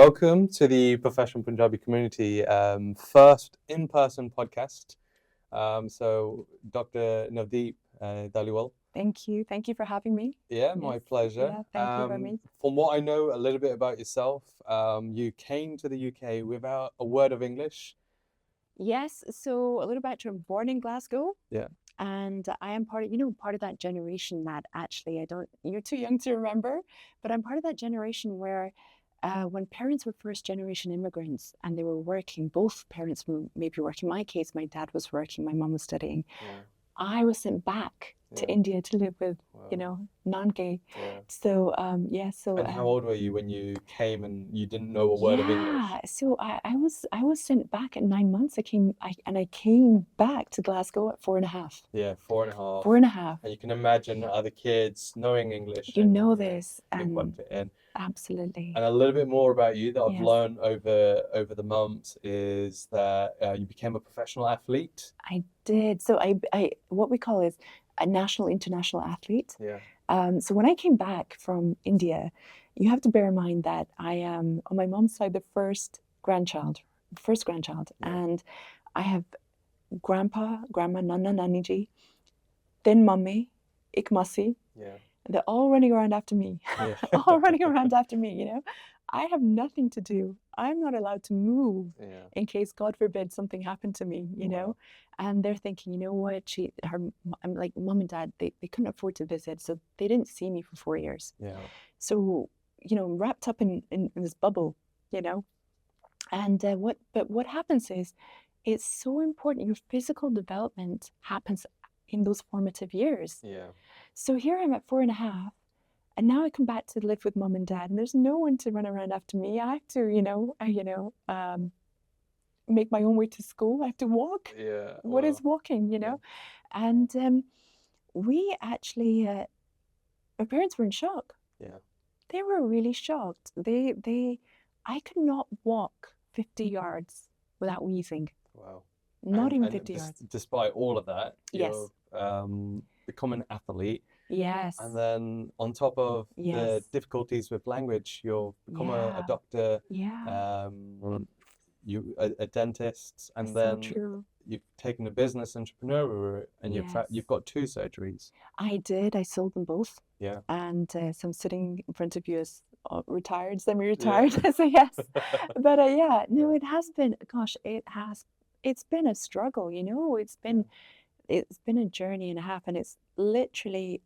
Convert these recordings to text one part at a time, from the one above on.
welcome to the Professional Punjabi Community first in-person podcast. So Dr. Navdeep, Dhaliwal. Thank you. Thank you for having me. Yeah, my pleasure. Yeah, thank you, Harmeet. From what I know a little bit about yourself, you came to the UK without a word of English. Yes, so a little bit, I'm born in Glasgow. Yeah. And I am part of that generation that actually, you're too young to remember, but I'm part of that generation where when parents were first generation immigrants and they were working, both parents were maybe working. In my case, my dad was working, my mum was studying. Yeah. I was sent back to India to live with, non-gay. Yeah. So, And how old were you when you came and you didn't know a word of English? Yeah, so I was sent back at 9 months. I came back to Glasgow at 4.5. Yeah, 4.5. 4.5. And you can imagine other kids knowing English. You know this. You worked it in. Absolutely. And a little bit more about you that I've Yes. learned over the months is that you became a professional athlete. I did. So I what we call is a national international athlete. Yeah. So when I came back from India, you have to bear in mind that I am on my mom's side the first grandchild, and I have grandpa, grandma, nana, nani ji, then mummy, ik masi. Yeah. They're all running around after me. Yeah. All running around after me, I have nothing to do. I'm not allowed to move in case, God forbid, something happened to me, know. And they're thinking, you know what, I'm like, mom and dad, they couldn't afford to visit, so they didn't see me for 4 years. Yeah. So, wrapped up in this bubble, And what happens is, it's so important. Your physical development happens in those formative years. Yeah. So here I'm at 4.5, and now I come back to live with mom and dad, and there's no one to run around after me. I have to, make my own way to school. I have to walk. Yeah. What is walking, And we actually, my parents were in shock. Yeah. They were really shocked. I could not walk 50 yards without wheezing. Wow. Not even 50 yards. Despite all of that, Yes. you're become an athlete. Yes. And then on top of the difficulties with language, you've become a doctor. Yeah. You a dentist, and then you've taken a business entrepreneur route, and you've got 2 surgeries. I did. I sold them both. Yeah. And so I'm sitting in front of you as retired, semi-retired. Yeah. So yes. But no, it has been. Gosh, it's been a struggle. It's been a journey and a half, and it's literally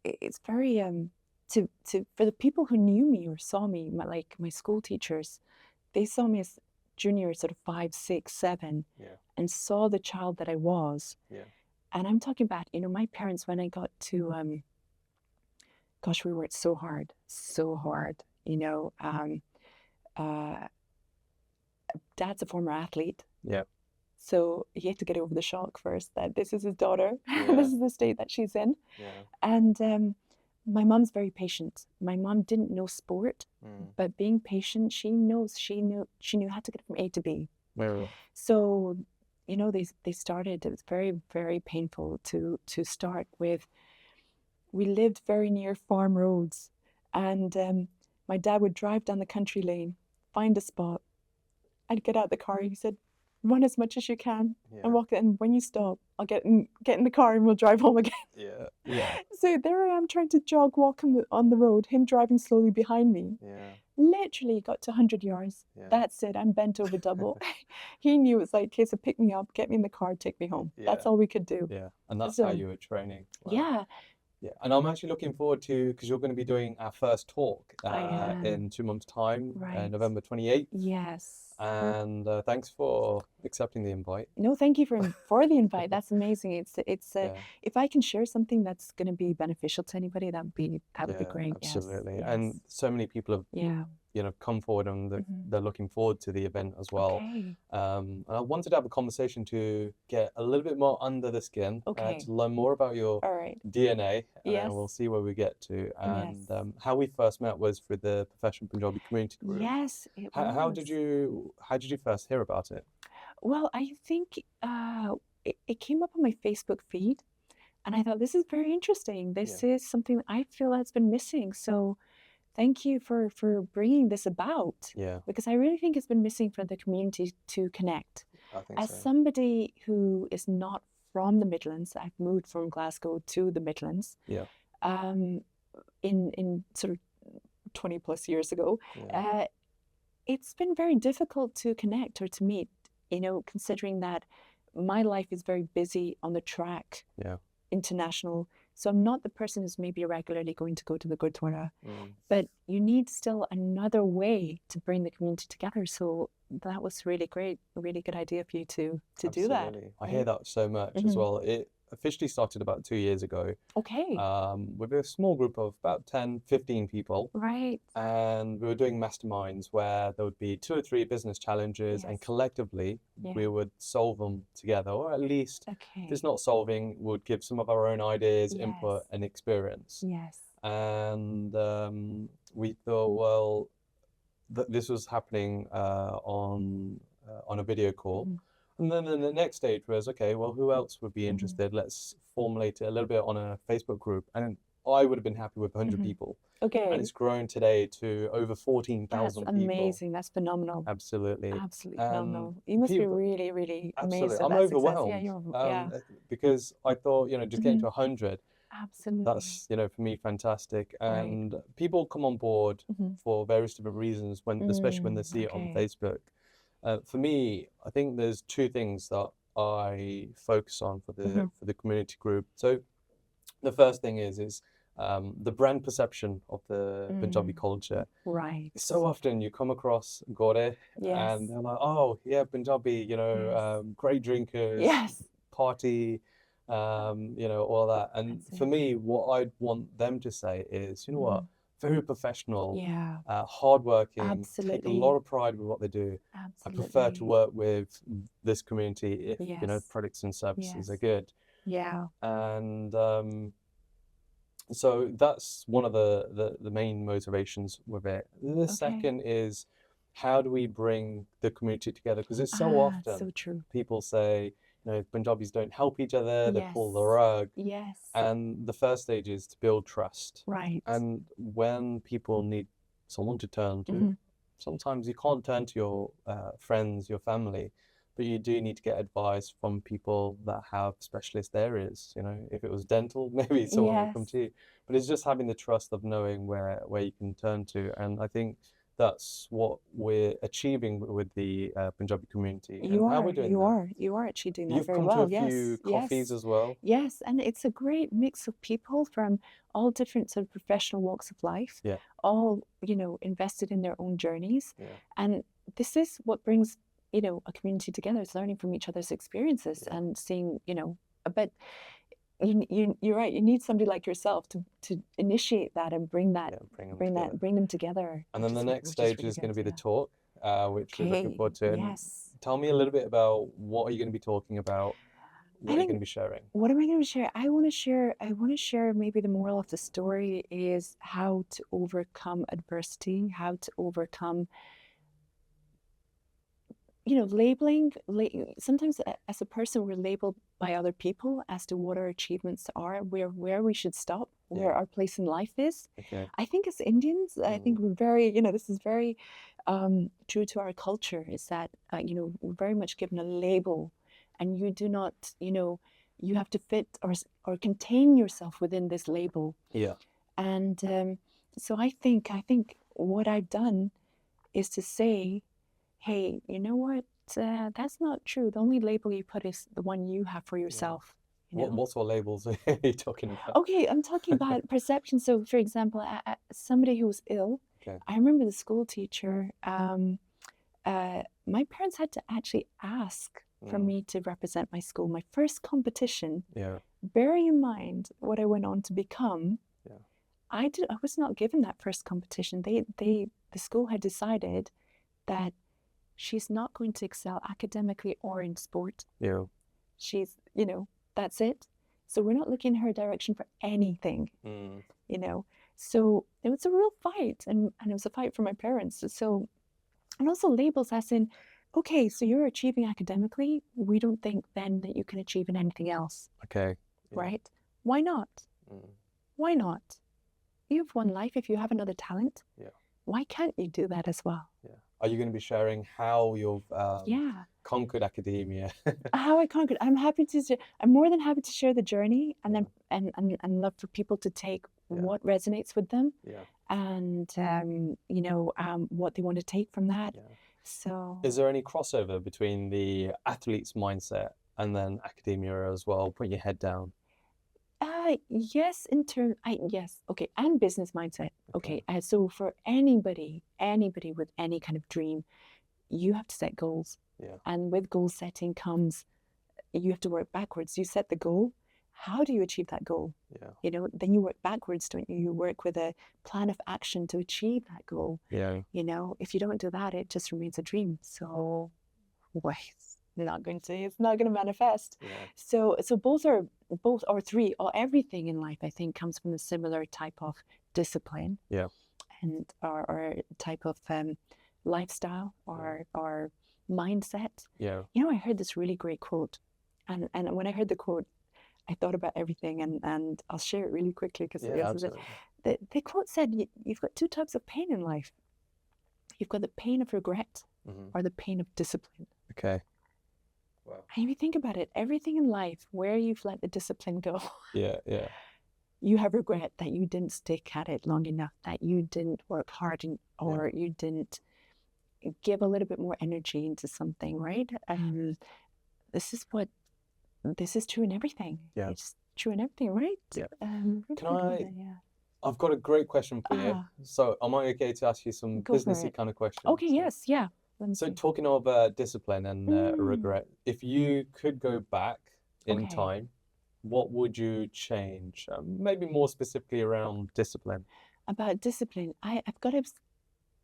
it's very for the people who knew me or saw me, my school teachers, they saw me as junior, sort of 5, 6, 7, and saw the child that I was. Yeah. And I'm talking about, my parents, when I got to, gosh, we worked so hard. Dad's a former athlete. Yeah. So he had to get over the shock first that this is his daughter. Yeah. This is the state that she's in. Yeah. And my mom's very patient. My mom didn't know sport, but being patient, she knew how to get from A to B. Very. So, they started. It was very, very painful to start with. We lived very near farm roads, and my dad would drive down the country lane, find a spot. I'd get out the car. He said, "Run as much as you can and walk it. And when you stop, I'll get in the car and we'll drive home again." Yeah. Yeah. So there I am trying to walk on the road, him driving slowly behind me. Yeah. Literally got to 100 yards. Yeah. That's it. I'm bent over double. He knew it was like, okay, so pick me up, get me in the car, take me home. Yeah. That's all we could do. Yeah. And that's how you were training. Wow. Yeah. Yeah, and I'm actually looking forward to, because you're going to be doing our first talk in 2 months' time, November 28th. Yes. And thanks for accepting the invite. No, thank you for the invite. That's amazing. It's if I can share something that's going to be beneficial to anybody, that would be great. Absolutely. Yes. And so many people have come forward, and they're looking forward to the event as well. Okay. And I wanted to have a conversation to get a little bit more under the skin, to learn more about your DNA, and we'll see where we get to. And how we first met was through the Professional Punjabi Community group. Yes, it was. How did you first hear about it? Well, I think it came up on my Facebook feed, and I thought, this is very interesting. This is something that I feel that's been missing. So thank you for bringing this about. Yeah. Because I really think it's been missing for the community to connect. I think As so. somebody who is not from the Midlands, I've moved from Glasgow to the Midlands. Yeah. In sort of 20 plus years ago, Yeah. it's been very difficult to connect or to meet, you know, considering that my life is very busy on the track, Yeah. international. So I'm not the person who's maybe regularly going to go to the Gurdwara, but you need still another way to bring the community together. So that was really great, a really good idea for you to do that. I hear that so much as well. It officially started about 2 years ago. Okay. With a small group of about 10, 15 people. Right. And we were doing masterminds where there would be 2 or 3 business challenges, and collectively we would solve them together, or at least if it's not solving, we would give some of our own ideas, input, and experience. Yes. And we thought, well, this was happening on a video call. And then the next stage was, okay, well, who else would be interested? Let's formulate it a little bit on a Facebook group. And I would have been happy with 100 people. Okay. And it's grown today to over 14,000 people. That's amazing. That's phenomenal. Absolutely. Absolutely phenomenal. You must be really, really amazed at I'm that overwhelmed. Yeah, because I thought, you know, just getting to 100, absolutely. that's, you know, for me, fantastic. And people come on board for various different reasons, when, especially when they see it on Facebook. For me, I think there's 2 things that I focus on for the community group. So the first thing is the brand perception of the Punjabi culture. Right. So often you come across Gore, and they're like, oh yeah, Punjabi, you know, great drinkers, party, you know, all that. And for me, what I'd want them to say is, you know what, very professional, hardworking, take a lot of pride with what they do. I prefer to work with this community if, you know, products and services are good. Yeah. And so that's one of the main motivations with it. The second is, how do we bring the community together? Because it's so often people say, you know, Punjabis don't help each other, they pull the rug. Yes. And the first stage is to build trust. Right. And when people need someone to turn to, sometimes you can't turn to your friends, your family, but you do need to get advice from people that have specialist areas. You know, if it was dental, maybe someone will come to you. But it's just having the trust of knowing where you can turn to. And I think that's what we're achieving with the Punjabi community. You are achieving that very well. You've come to a few coffees as well. Yes, and it's a great mix of people from all different sort of professional walks of life. Yeah. All, you know, invested in their own journeys. Yeah. And this is what brings, you know, a community together. It's learning from each other's experiences and seeing, you know, but you're right. You need somebody like yourself to initiate that and bring them together. And then the next stage is going to be the talk, which we're looking forward to. Yes. Tell me a little bit about what are you going to be talking about. What are you going to be sharing? What am I going to share? I want to share maybe the moral of the story is how to overcome adversity, how to overcome, you know, labeling. Sometimes as a person, we're labeled by other people as to what our achievements are, where we should stop, where our place in life is. Okay. I think as Indians, I think we're very, you know, this is very true to our culture, is that, you know, we're very much given a label, and you do not, you know, you have to fit or contain yourself within this label. Yeah. And so I think what I've done is to say, hey, you know what? That's not true. The only label you put is the one you have for yourself. You know? What sort of labels are you talking about? Okay, I'm talking about perception. So, for example, somebody who was ill, I remember the school teacher, my parents had to actually ask for me to represent my school. My first competition, bearing in mind what I went on to become, I was not given that first competition. The school had decided that she's not going to excel academically or in sport. Yeah. She's, you know, that's it. So we're not looking in her direction for anything, you know. So it was a real fight, and it was a fight for my parents. So, and also labels as in, okay, so you're achieving academically. We don't think then that you can achieve in anything else. Okay. Yeah. Right? Why not? Why not? you have one life. If you have another talent, why can't you do that as well? Yeah. Are you going to be sharing how you've Yeah. conquered academia? How I conquered. I'm happy to. I'm more than happy to share the journey, and then and love for people to take what resonates with them, and you know, what they want to take from that. So, is there any crossover between the athlete's mindset and then academia as well? Put your head down. Yes, yes, okay, and business mindset. Okay, so for anybody with any kind of dream, you have to set goals. Yeah. And with goal setting comes, you have to work backwards. You set the goal. How do you achieve that goal? Yeah. You know, then you work backwards, don't you? You work with a plan of action to achieve that goal. Yeah. You know, if you don't do that, it just remains a dream. So, well, it's not going to manifest. Yeah. So both or three or everything in life, I think, comes from a similar type of discipline. Yeah. And or type of lifestyle or mindset. Yeah. You know, I heard this really great quote, and when I heard the quote, I thought about everything, and I'll share it really quickly because the quote said, "You've got two types of pain in life. You've got the pain of regret, or the pain of discipline." Okay. Wow. And if you think about it, everything in life where you've let the discipline go, yeah, you have regret that you didn't stick at it long enough, that you didn't work hard, or you didn't give a little bit more energy into something, right? This is true in everything. Yeah. It's true in everything, right? Yeah. I've got a great question for you. So am I okay to ask you some businessy kind of questions? Okay, yes, yeah. So talking of discipline and regret, if you could go back in time, what would you change? Maybe more specifically around discipline. About discipline, I've got to,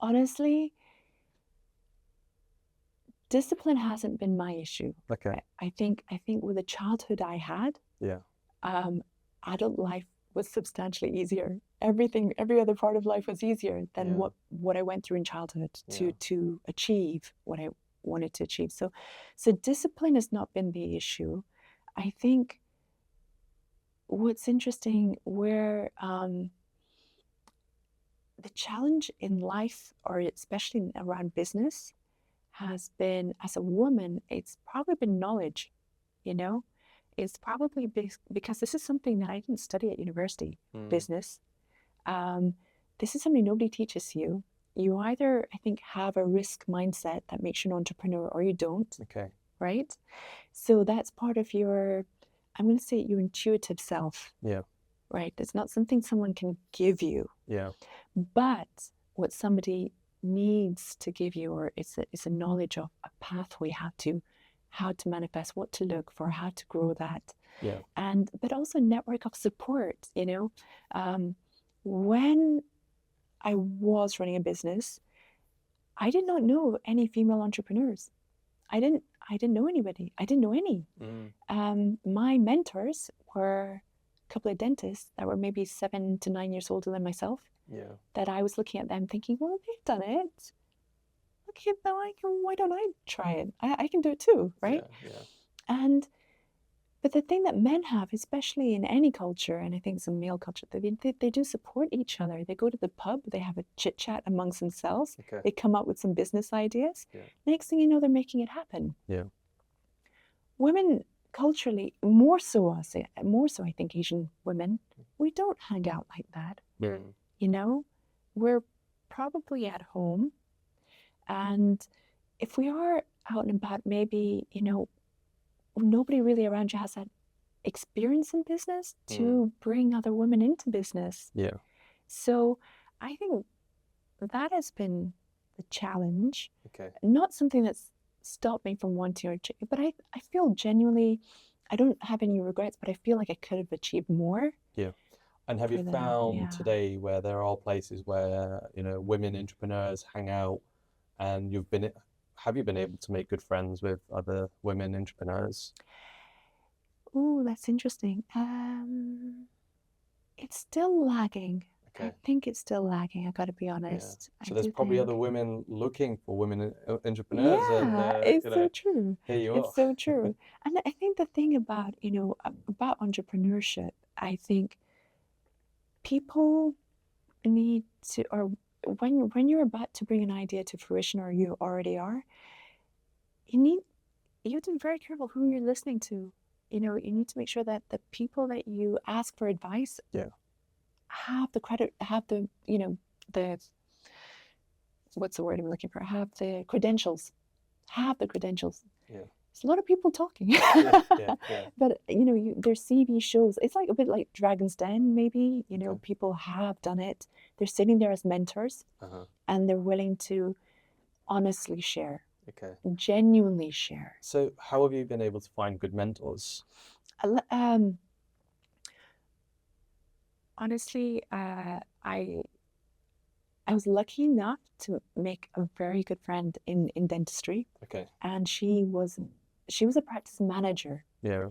honestly, discipline hasn't been my issue. Okay. I think with the childhood I had, adult life was substantially easier. Every other part of life was easier than what I went through in childhood to achieve what I wanted to achieve. So discipline has not been the issue. I think what's interesting, where the challenge in life, or especially around business, has been, as a woman, it's probably been knowledge, you know? It's probably because this is something that I didn't study at university, business. This is something nobody teaches you. You either, I think, have a risk mindset that makes you an entrepreneur, or you don't. Okay. Right? So that's part of your, I'm going to say, your intuitive self. Yeah. Right? It's not something someone can give you. Yeah. But what somebody needs to give you, or it's a knowledge of a pathway, how to manifest, what to look for, how to grow that. Yeah. But also a network of support, you know. When I was running a business, I did not know any female entrepreneurs. I didn't know anybody. I didn't know any. My mentors were a couple of dentists that were maybe 7 to 9 years older than myself. Yeah. That I was looking at them thinking, well, they've done it. Okay, but why don't I try it? I can do it too, right? Yeah. But the thing that men have, especially in any culture, and I think it's a male culture, they do support each other. They go to the pub, they have a chit chat amongst themselves. Okay. They come up with some business ideas. Yeah. Next thing you know, they're making it happen. Yeah. Women culturally, more so I think Asian women, we don't hang out like that. You know, we're probably at home. And if we are out and about, maybe, you know, nobody really around you has that experience in business to bring other women into business. Yeah. So I think that has been the challenge. Okay. Not something that's stopped me from wanting to achieve, but I feel genuinely, I don't have any regrets, but I feel like I could have achieved more. Yeah. And have you found today where there are places where, you know, women entrepreneurs hang out, and have you been able to make good friends with other women entrepreneurs? Oh, that's interesting. It's still lagging. Okay. I think it's still lagging. I got to be honest. Yeah. So there's probably other women looking for women entrepreneurs. Yeah, it's so true. Here you are. It's so true. And I think the thing about, you know, about entrepreneurship, I think people need to, or when you're about to bring an idea to fruition, or you already are, you have to be very careful who you're listening to. You need to make sure that the people that you ask for advice have the credit, have the, the, what's the word I'm looking for? Have the credentials. Yeah. There's a lot of people talking. But, their CV shows, it's like a bit like Dragon's Den, maybe. People have done it. They're sitting there as mentors, and they're willing to honestly share. Genuinely share. So how have you been able to find good mentors? Honestly, I was lucky enough to make a very good friend in dentistry. And she was a practice manager. Yeah.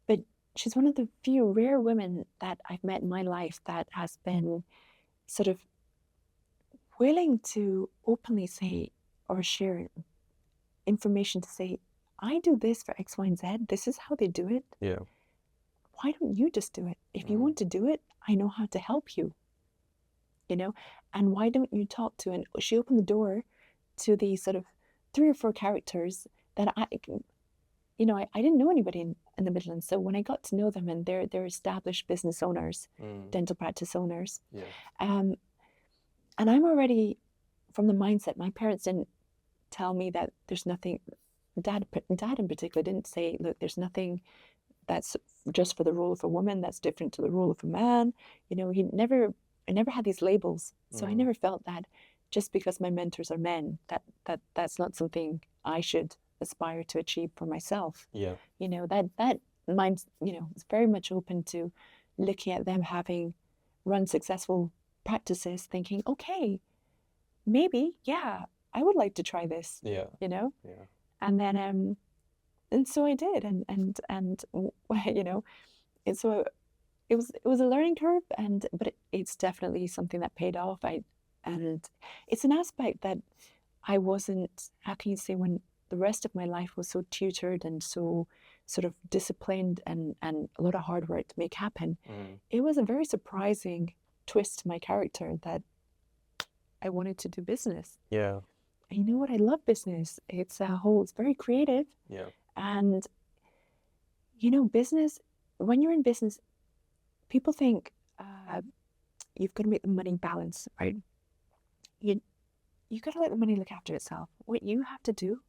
But she's one of the few rare women that I've met in my life that has been sort of willing to openly say or share information to say, I do this for X, Y, and Z. This is how they do it. Yeah. Why don't you just do it? If you want to do it, I know how to help you. And why don't you talk to, and she opened the door to the sort of 3 or 4 characters that I didn't know anybody in the Midlands. So when I got to know them, and they're established business owners, dental practice owners. Yeah. And I'm already from the mindset, my parents didn't tell me that there's nothing, Dad in particular didn't say, look, there's nothing that's just for the role of a woman that's different to the role of a man. I never had these labels. So I never felt that just because my mentors are men, that's not something I should aspire to achieve for myself. Yeah. That mind, is very much open to looking at them having run successful practices, thinking, okay, maybe, yeah, I would like to try this. Yeah. Yeah. And then and so I did, and and so it was a learning curve, but it's definitely something that paid off. And it's an aspect that I wasn't, how can you say, when the rest of my life was so tutored and so sort of disciplined and a lot of hard work to make happen. It was a very surprising twist to my character that I wanted to do business. Yeah. And you know what? I love business. It's very creative. Yeah. And business, when you're in business, people think you've got to make the money balance, right? You got to let the money look after itself. What you have to do,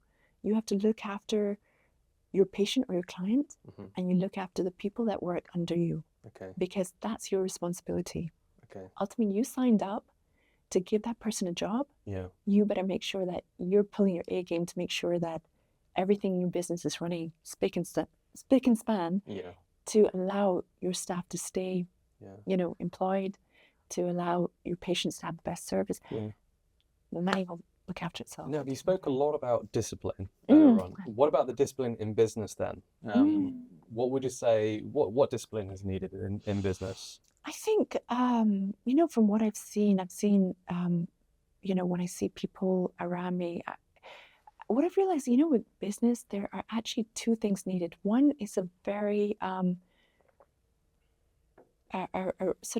you have to look after your patient or your client, and you look after the people that work under you. Because that's your responsibility. Ultimately, you signed up to give that person a job. Yeah. You better make sure that you're pulling your A game to make sure that everything in your business is running spick and span. Yeah. To allow your staff to stay, employed, to allow your patients to have the best service. Yeah. The money will look after itself. Now, you spoke a lot about discipline earlier on. What about the discipline in business then? What would you say, what discipline is needed in business? I think, from what I've seen, when I see people around me, what I've realized, with business, there are actually 2 things needed. One is a very, sort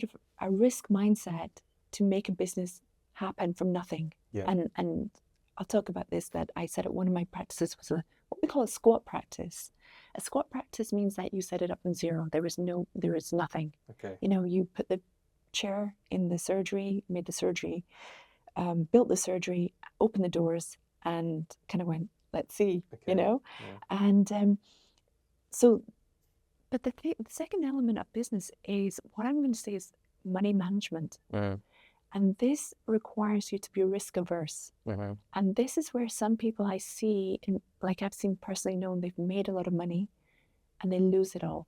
of a risk mindset to make a business happen from nothing. Yeah. And I'll talk about this, that I said at one of my practices was what we call a squat practice. A squat practice means that you set it up from zero. There is nothing. Okay. You put the chair in the surgery, made the surgery, built the surgery, opened the doors, and kind of went, let's see, Yeah. And so, but the second element of business is what I'm going to say is money management. And this requires you to be risk averse. And this is where some people I see, like I've seen personally known, they've made a lot of money and they lose it all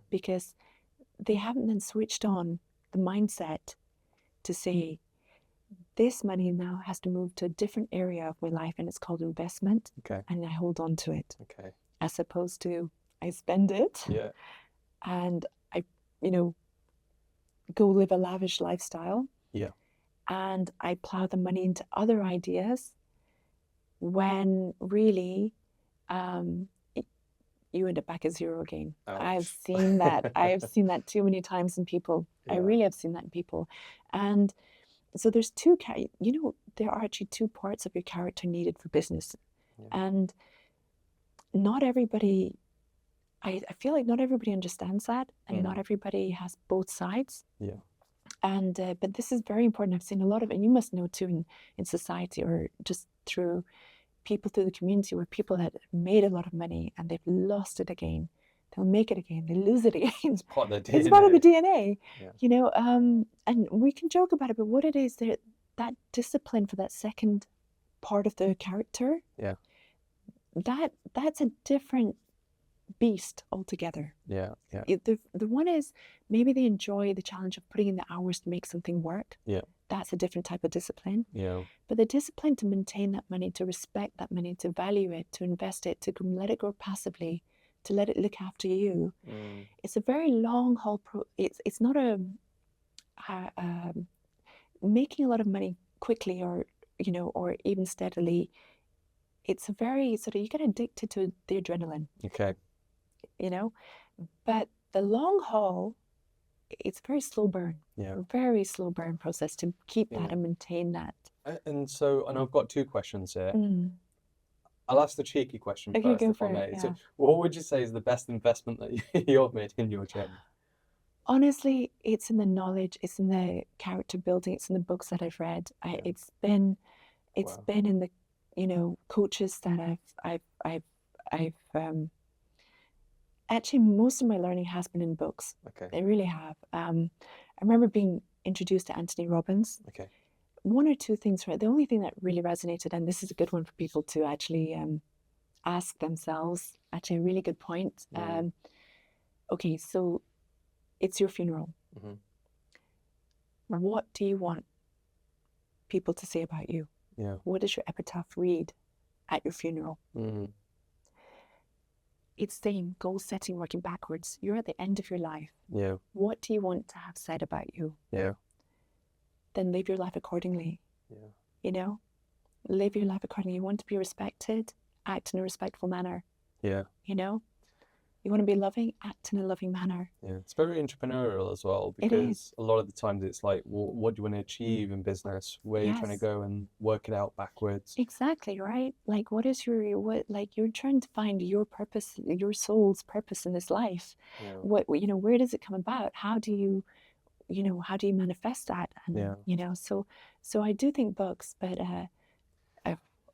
because they haven't then switched on the mindset to say, this money now has to move to a different area of my life, and it's called investment. And I hold on to it. As opposed to I spend it. Yeah. And I, go live a lavish lifestyle. Yeah. And I plow the money into other ideas when really you end up back at zero again. Ouch. I've seen that. I've seen that too many times in people. I really have seen that in people. And so there's there are actually two parts of your character needed for business. And not everybody, I feel like not everybody understands that, and not everybody has both sides. And but this is very important. I've seen a lot of, and you must know too, in society, or just through people through the community, where people that made a lot of money and they've lost it again, they'll make it again, they lose it again. It's part of the DNA. It's part of the DNA, and we can joke about it, but what it is, that discipline for that second part of the character, that's a different beast altogether. The one is, maybe they enjoy the challenge of putting in the hours to make something work. That's a different type of discipline. But the discipline to maintain that money, to respect that money, to value it, to invest it, to let it grow passively, to let it look after you. It's a very long haul. It's not a making a lot of money quickly, or or even steadily. It's a very sort of, you get addicted to the adrenaline. But the long haul, it's very slow burn. Very slow burn process to keep that and maintain that. And so, and I've got two questions here. I'll ask the cheeky question first, if I may. So what would you say is the best investment that you've made in your journey? Honestly, it's in the knowledge, it's in the character building, it's in the books that I've read. It's been in the coaches that I've actually, most of my learning has been in books. They really have. I remember being introduced to Anthony Robbins. One or two things, the only thing that really resonated, and this is a good one for people to actually ask themselves, actually a really good point. Okay, so it's your funeral. What do you want people to say about you? What does your epitaph read at your funeral? It's saying goal setting, working backwards. You're at the end of your life. What do you want to have said about you? Then live your life accordingly. Live your life accordingly. You want to be respected, act in a respectful manner. You want to be loving, act in a loving manner. It's very entrepreneurial as well, because a lot of the times it's like, well, what do you want to achieve in business? Where are you trying to go, and work it out backwards? Exactly, right? Like, what is you're trying to find your purpose, your soul's purpose in this life. Where does it come about? How do you manifest that? And so I do think books, but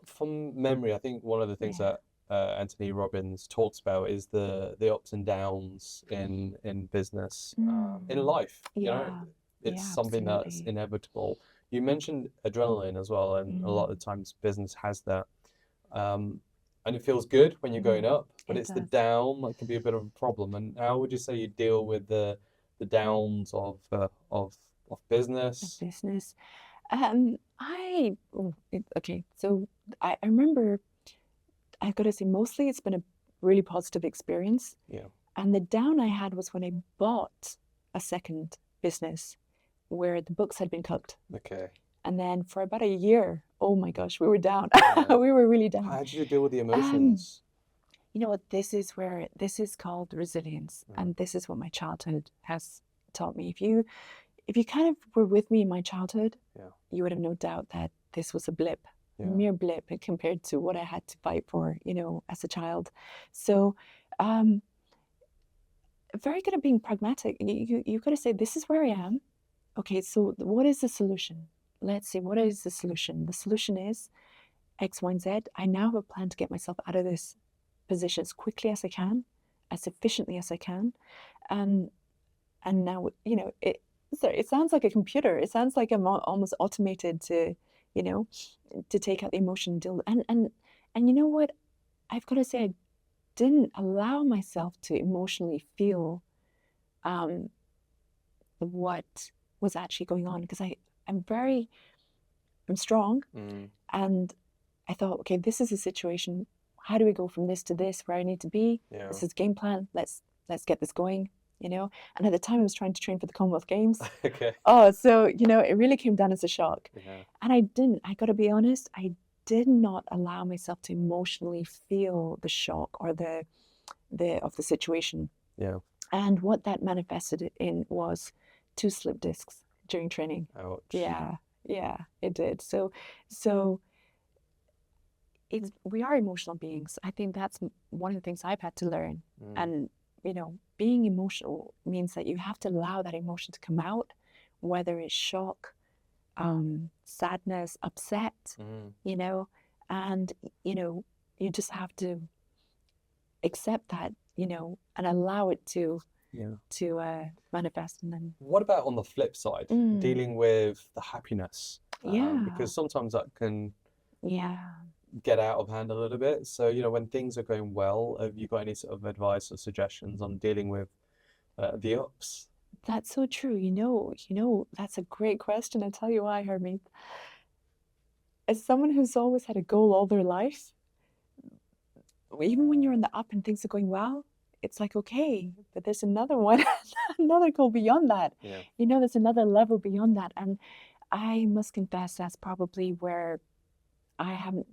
from memory, I think one of the things that Anthony Robbins talks about is the ups and downs in business, in life. It's something that's inevitable. You mentioned adrenaline as well, and a lot of the times business has that, and it feels good when you're going up, but it's the down that can be a bit of a problem. And how would you say you deal with the downs of business? So I remember, I've got to say, mostly it's been a really positive experience. And the down I had was when I bought a second business where the books had been cooked. And then for about a year, oh my gosh, we were down. We were really down. How did you deal with the emotions? You know what? This is called resilience, and this is what my childhood has taught me. If you kind of were with me in my childhood, you would have no doubt that this was a blip. A mere blip compared to what I had to fight for, as a child. So, very good at being pragmatic. You've got to say, this is where I am. Okay, so what is the solution? Let's see, what is the solution? The solution is X, Y, and Z. I now have a plan to get myself out of this position as quickly as I can, as efficiently as I can. And now, it sounds like a computer. It sounds like I'm almost automated to take out the emotion, and you know what? I've got to say, I didn't allow myself to emotionally feel what was actually going on, because I'm strong, and I thought, okay, this is a situation. How do we go from this to this, where I need to be? This is game plan. Let's get this going. And at the time I was trying to train for the Commonwealth Games. So it really came down as a shock. And I got to be honest, I did not allow myself to emotionally feel the shock or the the situation. Yeah. And what that manifested in was 2 slip discs during training. Ouch. Yeah, it did. So we are emotional beings. I think that's one of the things I've had to learn. And, being emotional means that you have to allow that emotion to come out, whether it's shock, sadness, upset, and, you just have to accept that, and allow it to manifest. And then what about on the flip side, dealing with the happiness? Because sometimes that can get out of hand a little bit. So, when things are going well, have you got any sort of advice or suggestions on dealing with the ups? That's so true. That's a great question. I'll tell you why, Harmeet. As someone who's always had a goal all their life, even when you're in the up and things are going well, it's like, okay, but there's another one, another goal beyond that. Yeah. There's another level beyond that. And I must confess that's probably where I haven't,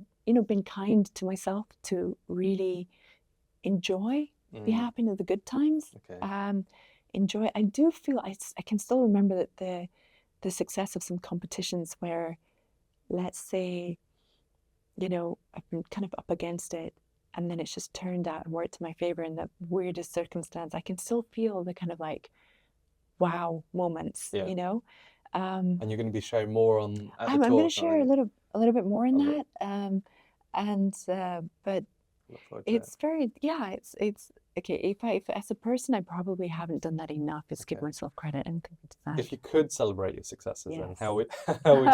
been kind to myself to really enjoy the happiness, the good times. Okay. Enjoy. I do feel I can still remember that the success of some competitions where, let's say, I've been kind of up against it, and then it's just turned out and worked to my favor in the weirdest circumstance. I can still feel the kind of like, wow moments, Yeah. And you're going to be sharing more on at the I'm talk, going to share a little bit more in Okay. that. But it's very, it's okay. If as a person, I probably haven't done that enough, is give myself credit and to that. If you could celebrate your successes, then Yes. how would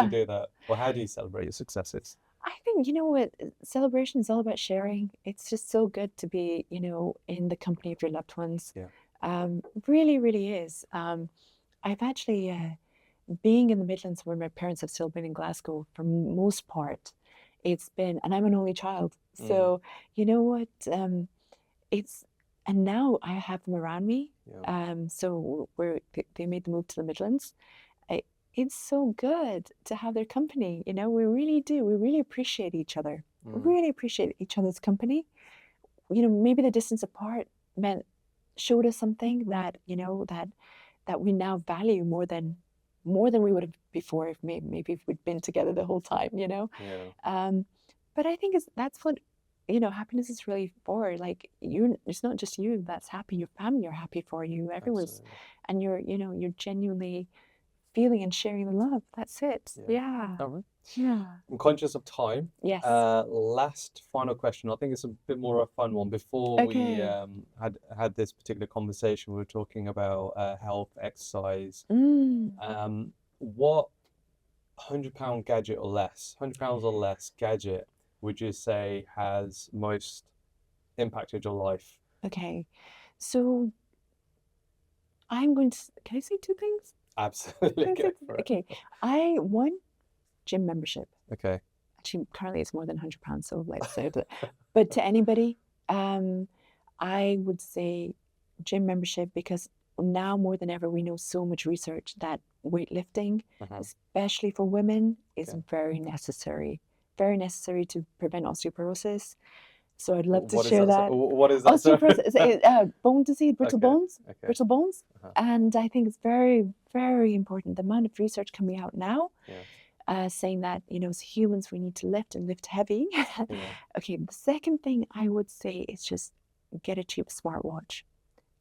you do that? Or how do you celebrate your successes? I think, what, celebration is all about sharing. It's just so good to be, in the company of your loved ones. Yeah. Really, really is. I've actually, being in the Midlands where my parents have still been in Glasgow for most part, it's been, and I'm an only child. So, you know what, and now I have them around me. Yeah. So they made the move to the Midlands. It's so good to have their company. We really do. We really appreciate each other. Really appreciate each other's company. Maybe the distance apart showed us something that, that we now value more than we would have before, if maybe if we'd been together the whole time. Yeah. But I think that's what happiness is really for. Like, it's not just you that's happy. Your family are happy for you. Everyone's, and you're genuinely feeling and sharing the love. That's it. Yeah. All right. Yeah. I'm conscious of time. Yes. Last final question. I think it's a bit more of a fun one. Before we had this particular conversation, we were talking about health, exercise. What £100 gadget or less, £100 or less gadget would you say has most impacted your life? Okay. So I'm going to, can I say 2 things? Absolutely. Go for it. Okay. One, gym membership. Okay. Actually, currently it's more than £100, so let's say that. But to anybody, I would say gym membership, because now more than ever we know so much research that weightlifting, especially for women, is very necessary. Very necessary to prevent osteoporosis. So I'd love to share that. What is that? Osteoporosis, bone disease, brittle bones, brittle bones. And I think it's very, very important. The amount of research coming out now, saying that, as humans, we need to lift and lift heavy. Okay, the second thing I would say is just get a cheap smartwatch.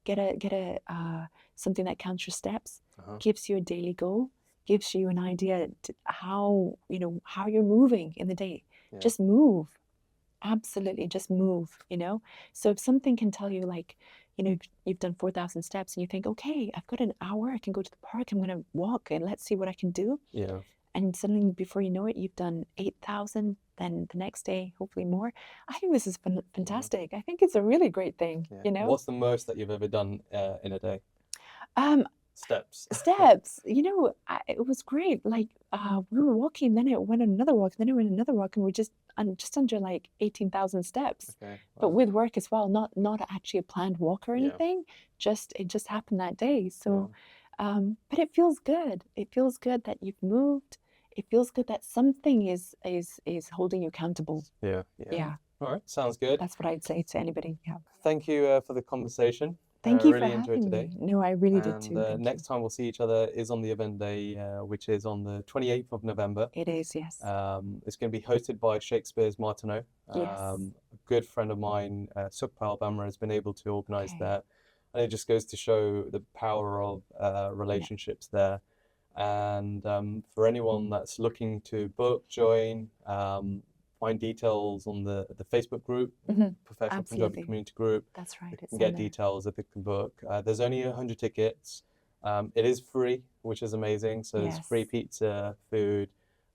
Get a something that counts your steps, gives you a daily goal, gives you an idea to how you're moving in the day. Just move. Absolutely, just move. So if something can tell you, like, you've done 4,000 steps and you think, okay, I've got an hour, I can go to the park, I'm going to walk and let's see what I can do. Yeah. And suddenly, before you know it, you've done 8,000, then the next day, hopefully more. I think this is fantastic. I think it's a really great thing. What's the most that you've ever done in a day? Steps. It was great. Like, we were walking, then it went on another walk, then it went another walk, and we're just under like 18,000 steps. Okay. Wow. But with work as well, not actually a planned walk or anything. It just happened that day. So, but it feels good. It feels good that you've moved. It feels good that something is holding you accountable. Yeah. All right, sounds good. That's what I'd say to anybody. Yeah. Thank you for the conversation. Thank you really for enjoyed having today. me. No, I really did too. And next time we'll see each other is on the event day, which is on the 28th of November. It is, yes. It's going to be hosted by Shakespeare's Martineau. Yes. A good friend of mine, Sukhpal Bamra, has been able to organize that. And it just goes to show the power of relationships there. And for anyone that's looking to book, join, find details on the Facebook group, Professional Punjabi Community Group. That's right. They can get details if they can book. There's only 100 tickets. It is free, which is amazing. So there's free pizza, food,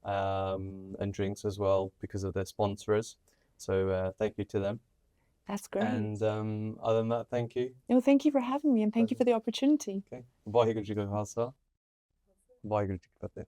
and drinks as well because of their sponsors. So thank you to them. That's great. And other than that, thank you. No, thank you for having me and thank you for the opportunity. Okay. Waheguru ji ਕਾ ਖਾਲਸਾ, ਵਾਹਿਗੁਰੂ ਜੀ ਕੀ ਫਤਿਹ.